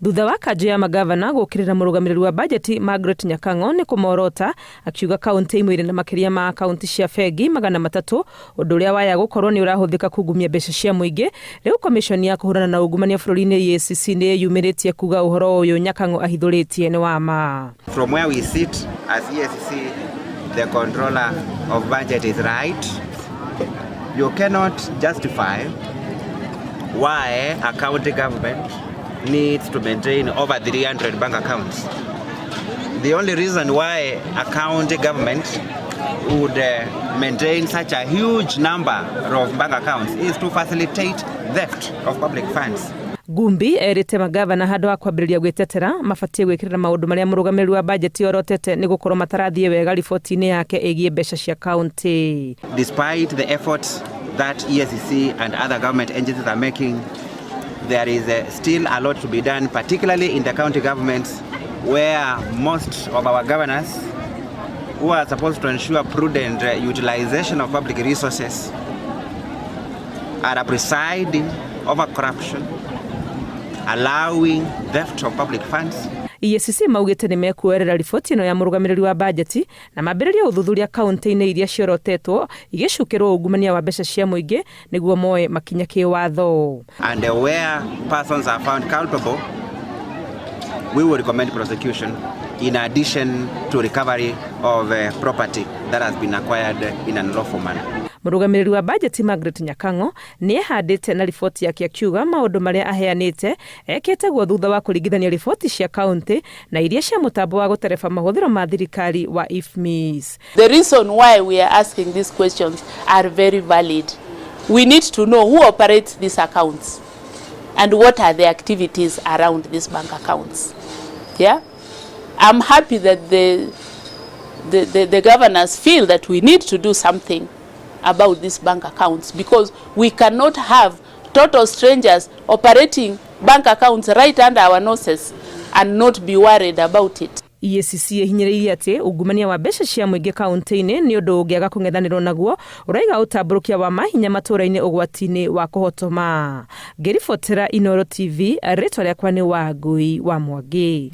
Thutha wa kanjũ ya magavana gũkĩrĩra mũrũgamĩrĩri wa mbanjeti Margaret Nyakango nĩ kũmorota akiuga kauntĩ imwe irĩ na makĩria ma kaunti cia bengi 300 ũndũ ũrĩa waya gũkorwo nĩ ũrahũthĩka kungumia mbeca cia mũingĩ. Rĩu komishoni ya kũhũrana na ungumania bũrũri-inĩ EACC nĩ yumĩrĩtie kuuga ũhoro ũyũ Nyakango ahithũrĩtie nĩ wa ma. From where we sit as EACC, the controller of budget is right. You cannot justify why a county government needs to maintain over 300 bank accounts. The only reason why a county government would maintain such a huge number of bank accounts is to facilitate theft of public funds. Gumbi erĩte magavana handũ wa kwambĩrĩria gwĩtetera mabatie gwĩkĩrĩra maũndũ marĩa mũrũgamĩrĩri wa bajeti orotete nĩ gũkorwo matarathiĩ wega riboti-inĩ yake ĩgiĩ mbeca cia kaunti. Despite the efforts that EACC and other government agencies are making, there is still a lot to be done, particularly in the county governments where most of our governors who are supposed to ensure prudent utilization of public resources are presiding over corruption, allowing theft of public funds. EACC maugĩte nĩ mekuoerera riboti ĩno ya mũrũgamĩrĩri wa bajeti na mambĩrĩria ũthuthuria kaunti-inĩ iria ciorotetwo igĩcukĩrwo ungumania wa mbeca cia mũingĩ nĩguo moe makinya kĩwatho. And where persons are found culpable, we will recommend prosecution in addition to recovery of property that has been acquired in an unlawful manner. Mũrũgamĩrĩri wa bajeti Margaret Nyakango nĩ ehandĩte na riboti yake akiuga maũndũ marĩa aheanĩte ekĩte guo thutha wa kũringithania riboti cia kaunti na iria cia mũtambo wa gũtereba mahũthĩro ma thirikari wa IFMIS. The reason why we are asking these questions are very valid. We need to know who operates these accounts and what are the activities around these bank accounts. Yeah? I'm happy that the governors feel that we need to do something about these bank accounts because we cannot have total strangers operating bank accounts right under our noses and not be worried about it. EACC hinyĩrĩirie atĩ ungumania wa mbeca cia mũingĩ kaunti-inĩ nĩ ũndũ ũngĩaga kũng'ethanĩrwo naguo ũraiga ũtambũrũkia wa mahinya matũũra-inĩ ũgwati-inĩ wa kũhotoma. Ngĩribotera Inooro TV, rĩtwa rĩakwa nĩ Wangui wa Mwangi.